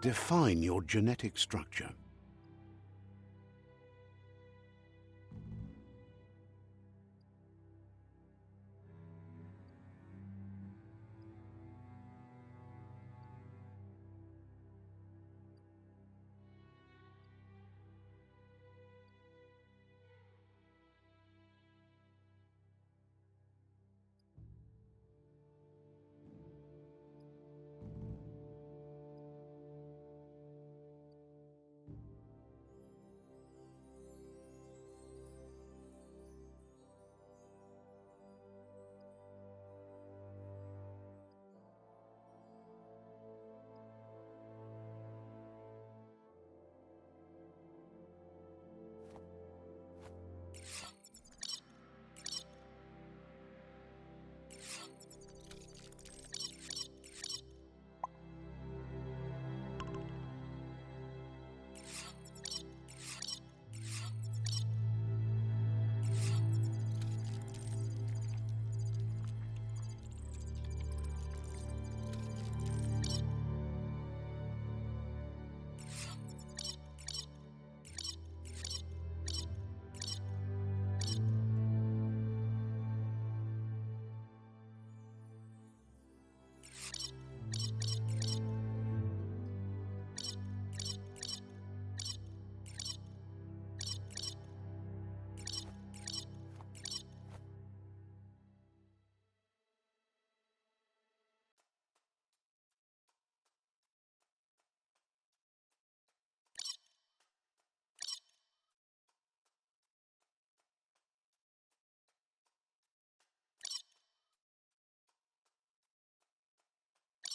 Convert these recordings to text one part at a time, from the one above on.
Define your genetic structure.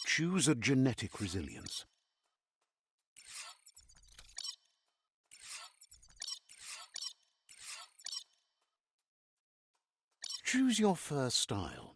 Choose a genetic resilience. Choose your first style.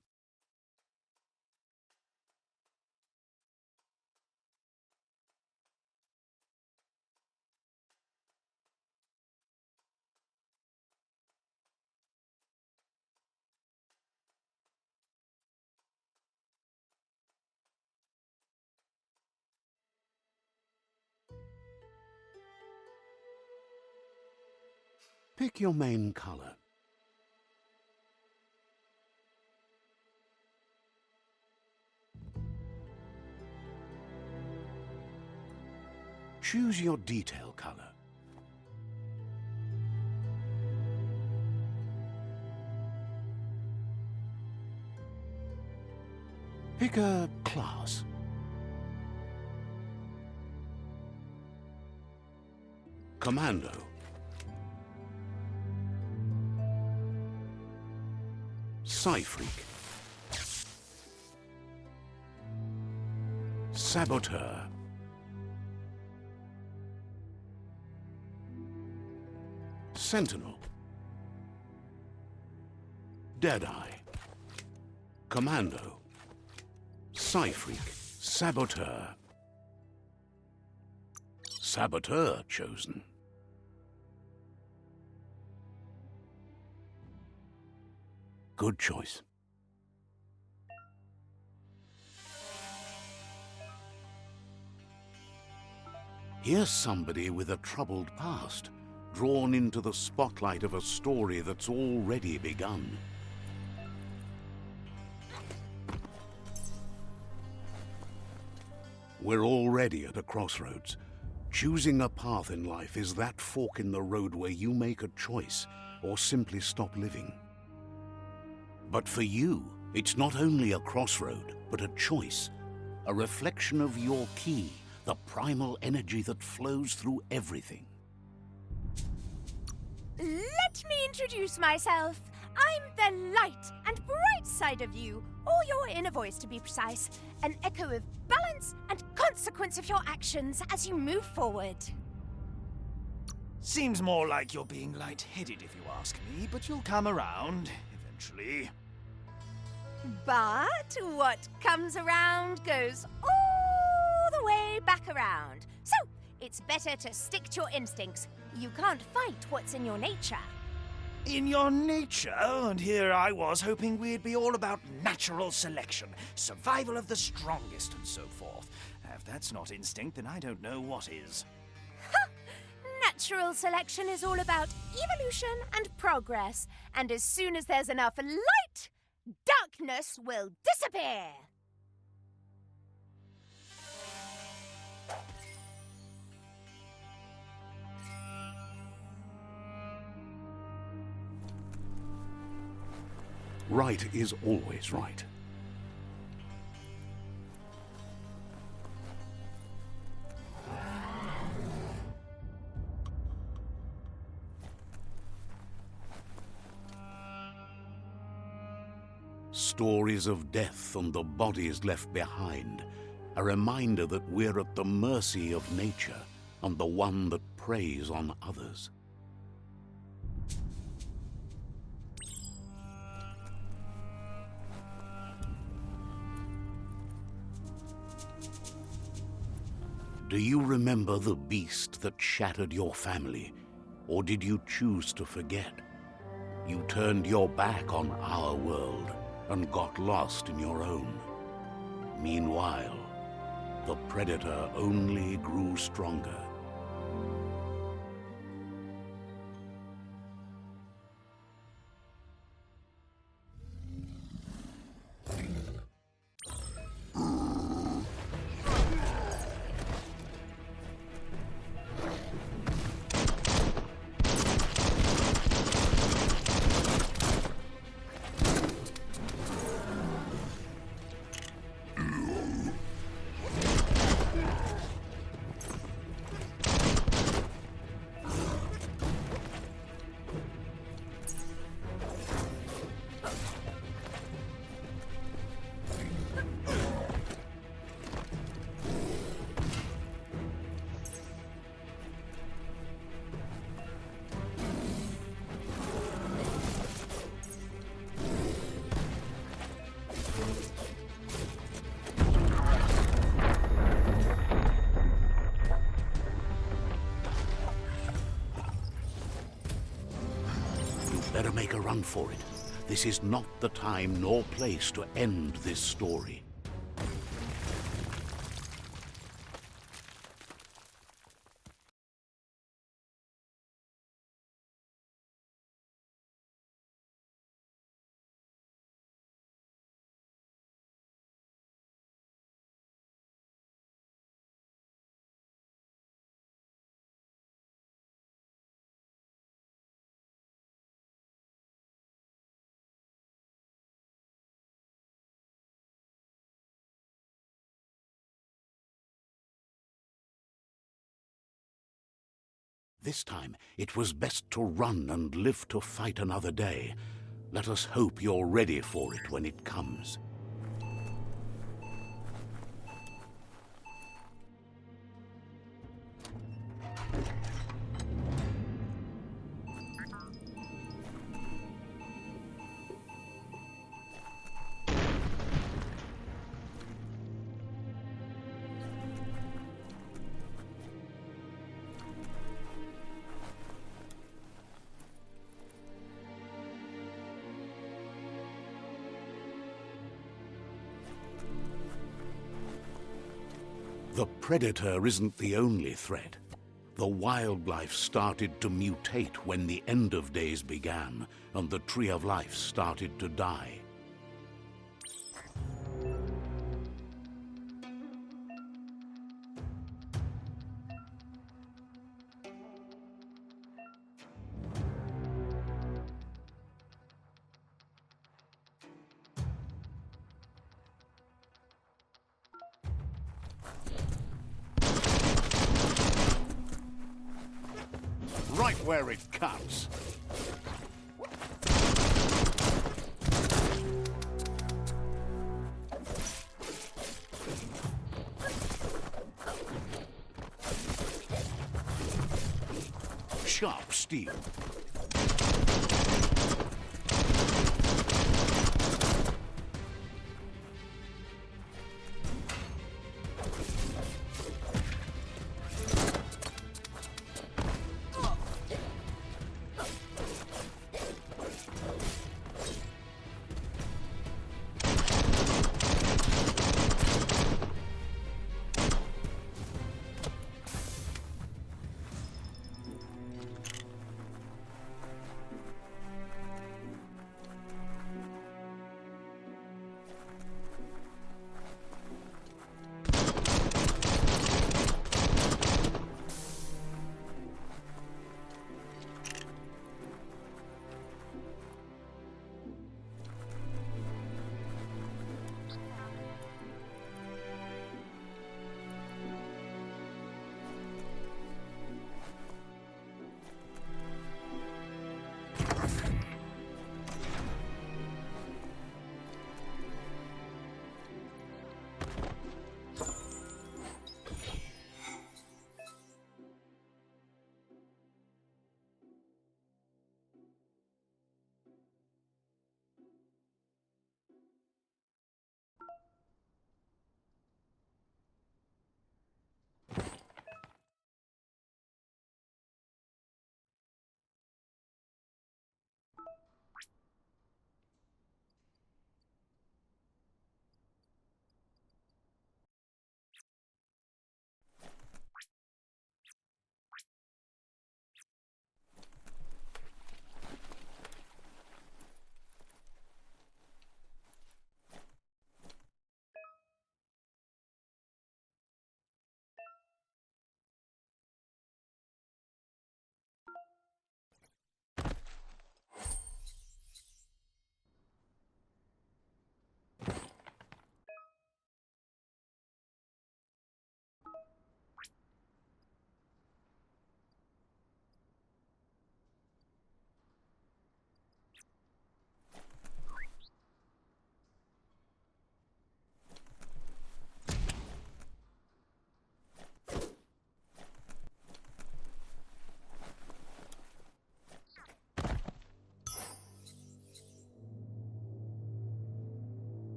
Pick your main color. Choose your detail color. Pick a class. Commando. Psy-Freak. Saboteur. Sentinel. Deadeye. Commando. Psy-Freak. Saboteur. Saboteur chosen. Good choice. Here's somebody with a troubled past, drawn into the spotlight of a story that's already begun. We're already at a crossroads. Choosing a path in life is that fork in the road where you make a choice or simply stop living. But for you, it's not only a crossroad, but a choice, a reflection of your key, the primal energy that flows through everything. Let me introduce myself. I'm the light and bright side of you, or your inner voice to be precise, an echo of balance and consequence of your actions as you move forward. Seems more like you're being light-headed if you ask me, but you'll come around eventually. But what comes around goes all the way back around. So, it's better to stick to your instincts. You can't fight what's in your nature. In your nature, and here I was hoping we'd be all about natural selection, survival of the strongest and so forth. If that's not instinct, then I don't know what is. Natural selection is all about evolution and progress. And as soon as there's enough light, darkness will disappear. Right is always right. Stories of death and the bodies left behind, a reminder that we're at the mercy of nature and the one that preys on others. Do you remember the beast that shattered your family, or did you choose to forget? You turned your back on our world and got lost in your own. Meanwhile, the predator only grew stronger. Better make a run for it. This is not the time nor place to end this story. This time, it was best to run and live to fight another day. Let us hope you're ready for it when it comes. The predator isn't the only threat. The wildlife started to mutate when the end of days began, and the tree of life started to die. Right where it counts. Sharp steel.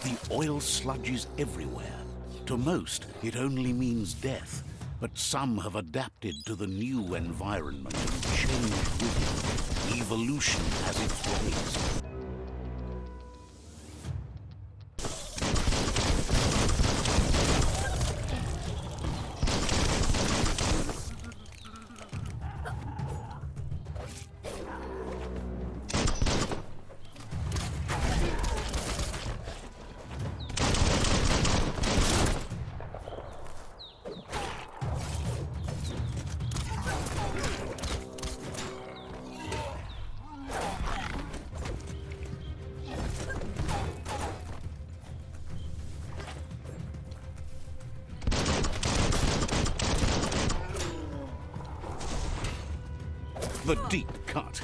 The oil sludges everywhere. To most, it only means death, but some have adapted to the new environment and changed with it. Evolution has its ways. The deep cut.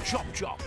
Chop, chop.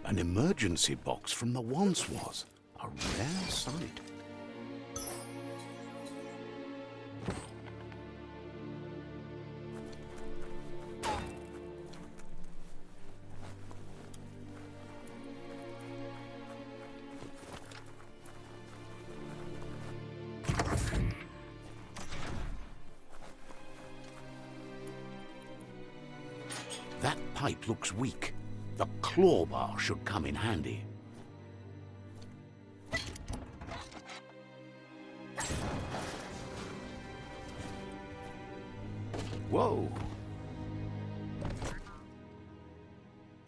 An emergency box from the once was. A rare sight. That pipe looks weak. The claw bar should come in handy. Whoa!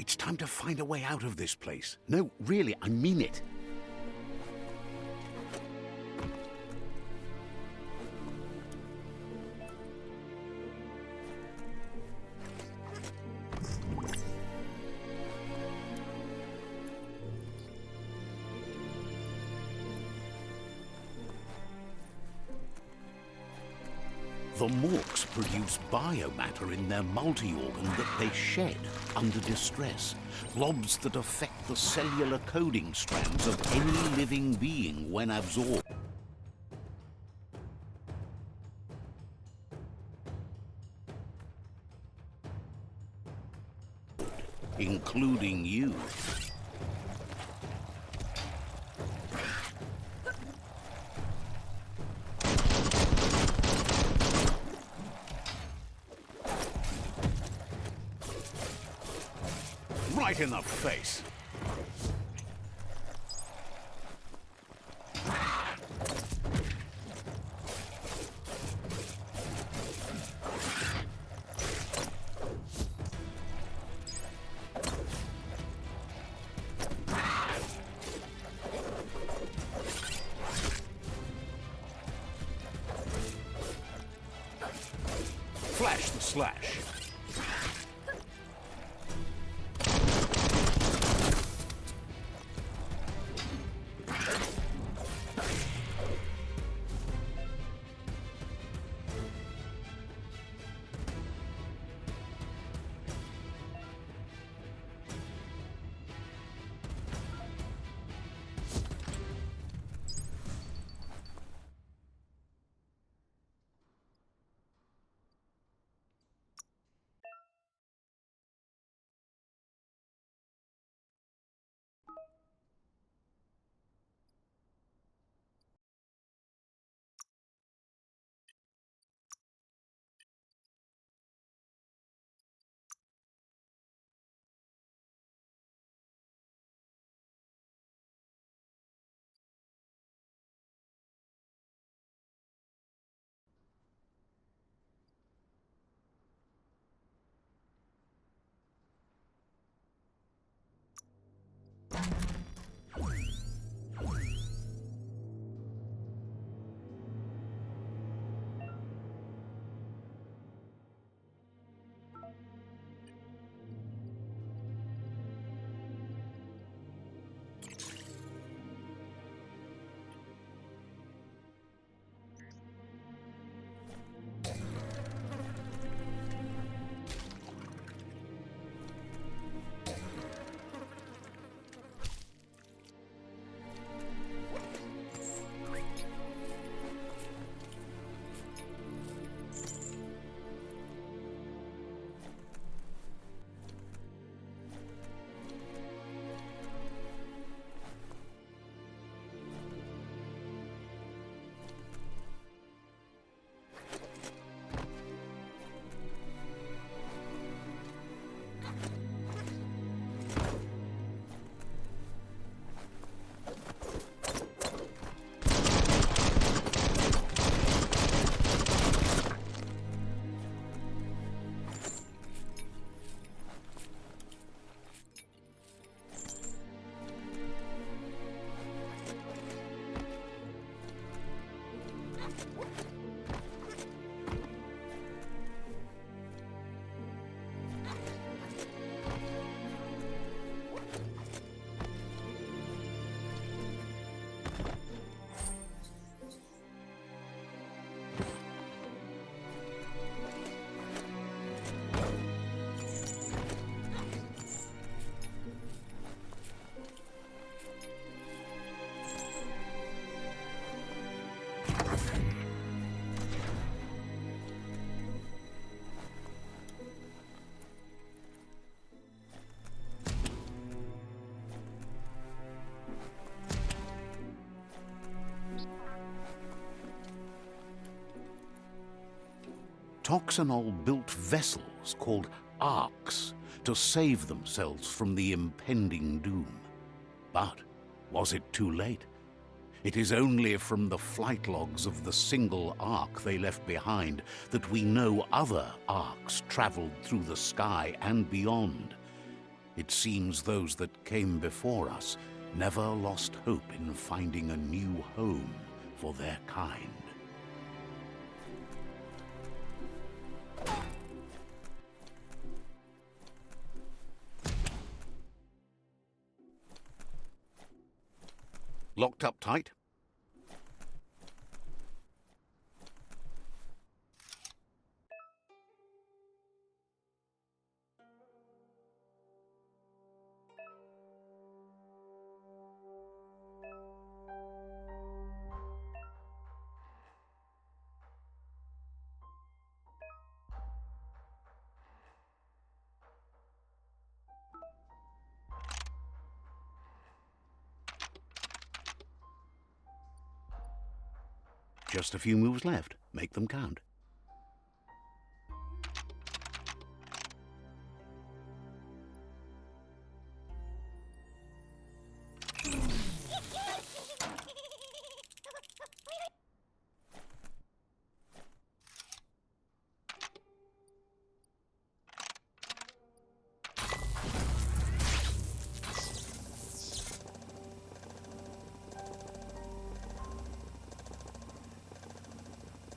It's time to find a way out of this place. No, really, I mean it. The MORKS produce biomatter in their multi-organ that they shed under distress. Blobs that affect the cellular coding strands of any living being when absorbed. Including you. Right in the face. Flash the slash. Toxanol built vessels called arks to save themselves from the impending doom. But was it too late? It is only from the flight logs of the single ark they left behind that we know other arks traveled through the sky and beyond. It seems those that came before us never lost hope in finding a new home for their kind. Locked up tight? Just a few moves left. Make them count.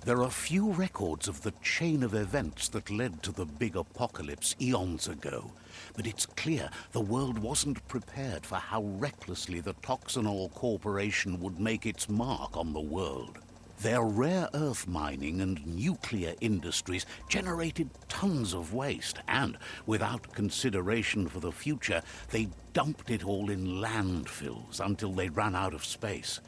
There are few records of the chain of events that led to the big apocalypse eons ago, but it's clear the world wasn't prepared for how recklessly the Toxanol Corporation would make its mark on the world. Their rare earth mining and nuclear industries generated tons of waste, and without consideration for the future, they dumped it all in landfills until they ran out of space.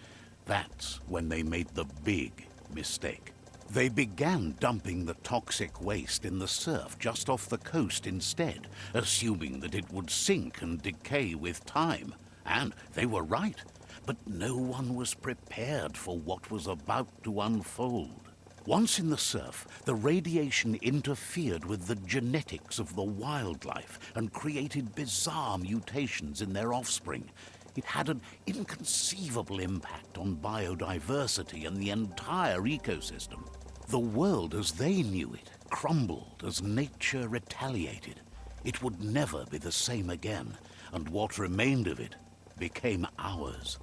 That's when they made the big mistake. They began dumping the toxic waste in the surf just off the coast instead, assuming that it would sink and decay with time. And they were right, but no one was prepared for what was about to unfold. Once in the surf, the radiation interfered with the genetics of the wildlife and created bizarre mutations in their offspring. It had an inconceivable impact on biodiversity and the entire ecosystem. The world as they knew it crumbled as nature retaliated. It would never be the same again, and what remained of it became ours.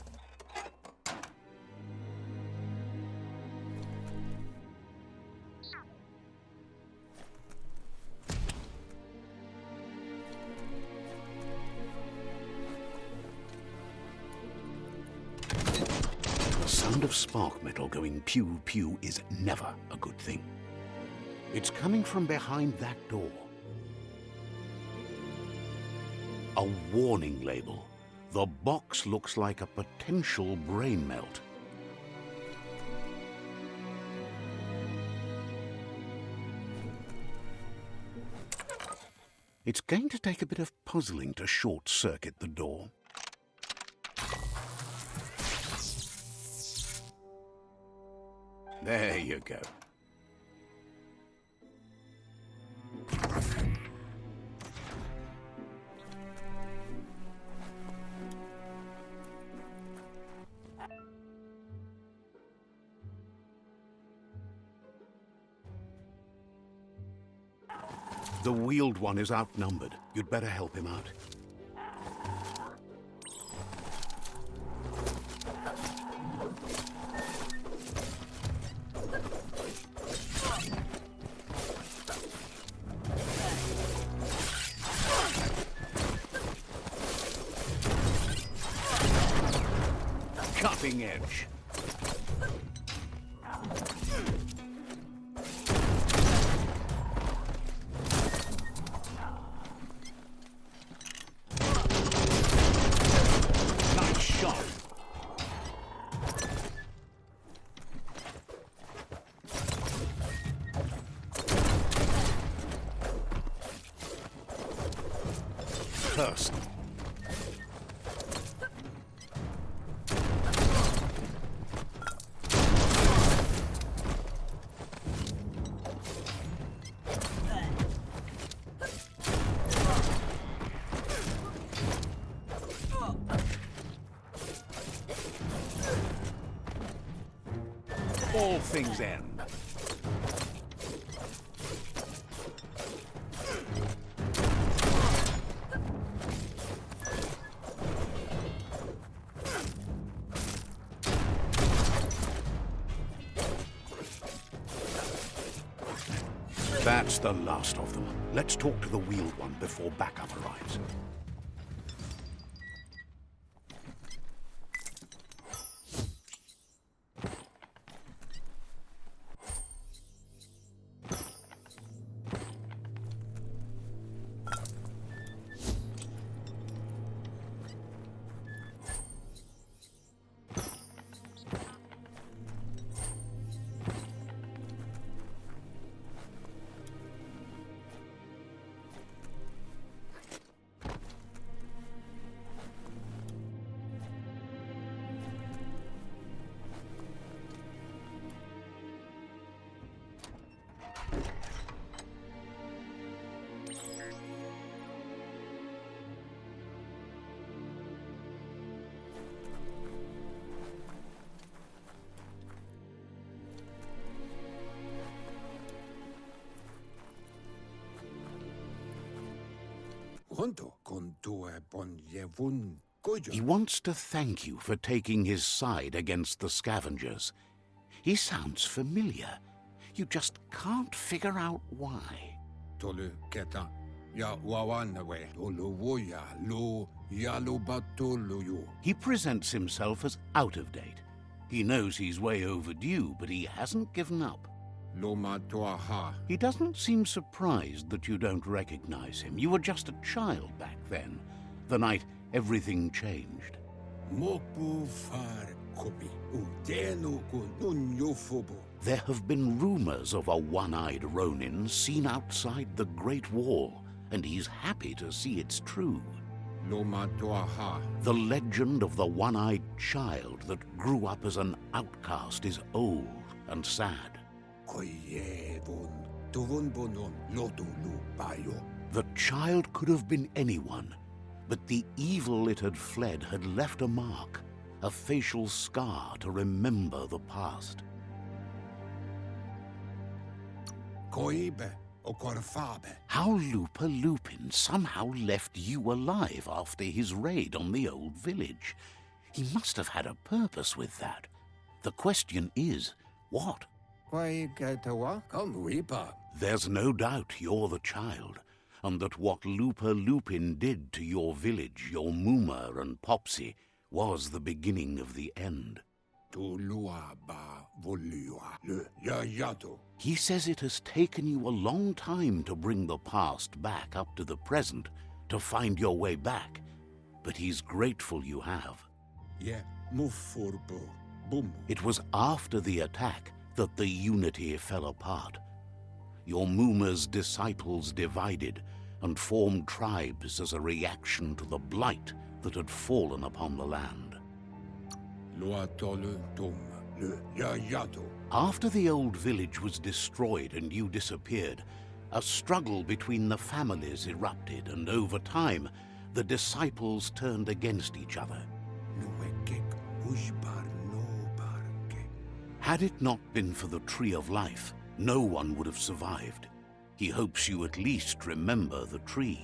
The sound of spark metal going pew-pew is never a good thing. It's coming from behind that door. A warning label. The box looks like a potential brain melt. It's going to take a bit of puzzling to short-circuit the door. There you go. The wheeled one is outnumbered. You'd better help him out. Cutting edge. Nice shot. First. all things end. That's the last of them. Let's talk to the wheeled one before backup arrives. He wants to thank you for taking his side against the scavengers. He sounds familiar. You just can't figure out why. He presents himself as out of date. He knows he's way overdue, but he hasn't given up. He doesn't seem surprised that you don't recognize him. You were just a child back then, the night everything changed. There have been rumors of a one-eyed Ronin seen outside the Great Wall, and he's happy to see it's true. The legend of the one-eyed child that grew up as an outcast is old and sad. The child could have been anyone, but the evil it had fled had left a mark, a facial scar to remember the past. How LUPA-LUPIN somehow left you alive after his raid on the old village. He must have had a purpose with that. The question is, what? There's no doubt you're the child, and that what LUPA-LUPIN did to your village, your Muma and Popsy, was the beginning of the end. He says it has taken you a long time to bring the past back up to the present, to find your way back, but he's grateful you have. It was after the attack that the unity fell apart. Your Muma's disciples divided and formed tribes as a reaction to the blight that had fallen upon the land. After the old village was destroyed and you disappeared, a struggle between the families erupted, and over time, the disciples turned against each other. Had it not been for the Tree of Life, no one would have survived. He hopes you at least remember the tree.